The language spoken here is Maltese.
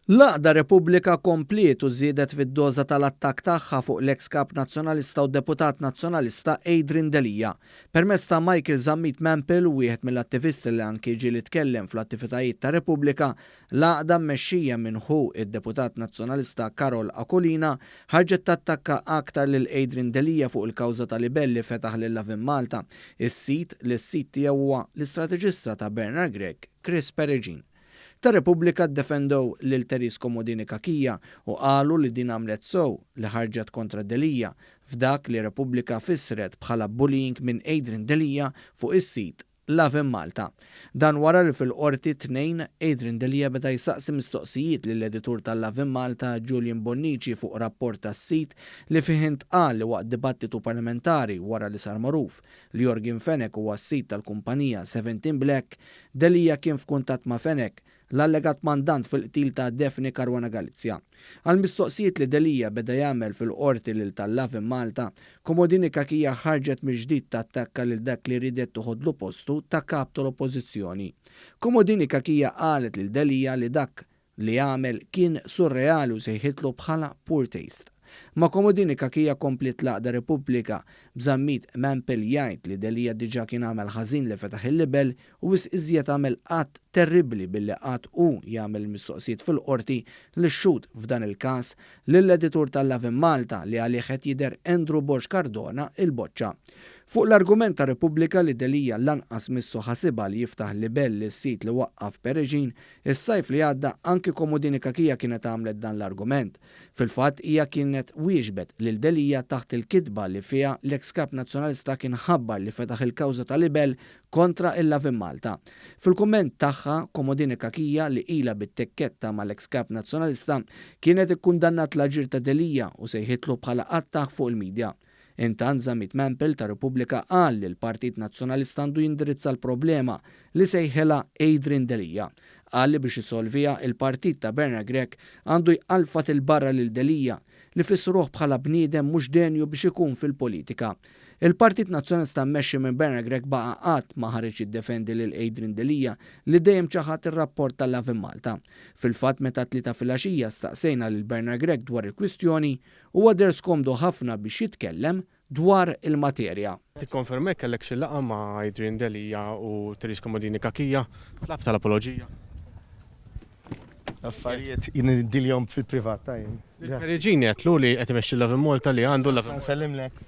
L-Għaqda Repubblika kompliet u żiedet fid-doża tal-attakk tagħha fuq l-eks kap nazzjonalista u deputat nazzjonalista Adrian Delija. Permezz ta' Michael Zammit Mampel, wieħed mill-attivisti li anki ġieli tkellem fl-attivitajiet ta' Repubblika, l-Għaqda mmexxija minn id-deputat nazzjonalista Karol Akolina ħarġet tattakka aktar lil Adrian Delija fuq il-kawża ta' libel li fetaħ lil Lavin Malta, is-sit tiegħu huwa l-istrateġista ta' Bernard Gregg, Chris Perugin. Ta' Repubblika ddefendew lil Teresa Comodini Kakia u qalu li din għamlet sew li ħarġet kontra Delija f'dak li Repubblika fissret bħala bullying minn Adrian Delija fuq is-sit Lavin Malta. Dan wara li fil-qorti tnejn Adrian Delija beda jsaqsi mistoqsijiet lill-editur tal-Lavin Malta Julian Bonnici fuq rapport tas-sit li fih intqal li waqt dibattitu parlamentari wara li sar magħruf li Jorgen Fenech huwa s-sit tal-kumpanija 17 Black, Delija kien f'kuntatt ma' Fenech, l-allegat mandant fil-qtil ta' Daphne Caruana Galizia. Għal-mistoqsijiet li Delija beda jagħmel fil-qorti lil tal-Lavin Malta, Comodini Kakia ħarġet mill-ġdid tattakka lil dak li ridet toħodlu postu ta' kap tal-oppożizzjoni. Comodini Kakia qalet lil Delija li dak li għamel kien surreali u sejħitlu bħala poor taste. Ma Comodini Kakia komplet l-Għaqda Repubblika b'Zammit Mampel jgħid li Delija diġà kien għamel ħażin li fetaħ il-libel u iżjed għamel qatt terribbli billi qatt hu jagħmel mistoqsijiet fil-qorti li xxud f'dan il-każ lill-editur tal-Lavin Malta li għalih qed jidher Andrew Bosch Cardona il-Boċċa. Fuq l-argument ta' Repubblika li Delija lanqas missu ħasiba li jiftaħ libel lis-sit li waqqaf Perugin, is-sajf li għadda anki Comodini Kakia kienet għamlet dan l-argument. Fil-fatt hija kienet wieġbet lil Delija taħt il-kitba li fiha l-eks kap nazzjonalista kien ħabbar li fetaħ il-kawża ta' libel kontra il-Lavin Malta. Fil-kumment tagħha Comodini Kakia li ilha bit-tekketta mal-eks kap nazzjonalista kienet ikkundannat l-aġir ta' Delija u sejħitlu bħala attakk fuq il-medja. Intant Zammit Mampel ta' Repubblika qal li l-Partit Nazzjonalista għandu jindirizza l-problema li sejħela Adrian Delija. Qal li biex isolvija il-Partit ta' Bernard Gregg għandu jqalfat il-barra lil Delija li fissruh bħala bniedem mhux denju biex ikun fil-politika. Il-Partit Nazzjonalista mmexxi minn Bernard Gregg baqa' qatt ma ħareġ jiddefendi lil Adrian Delija li dejjem ċaħat ir-rapport tal-Lavin Malta. Fil-fatt meta tlieta filgħaxija staqsejna lil Bernard Gregg dwar il-kwistjoni huwa der skomdu ħafna biex jitkellem dwar il-materja. Tikkonfermek kellek xi laqgħa ma' Adrian Delija u Teresa Comodini Kakia tlab tal-apoloġija. Affarijiet jien diljhom fil-privat tajjin. Perugin qed li qed imexxi Lavin Malta li għandu Lavin. Nsellimlek.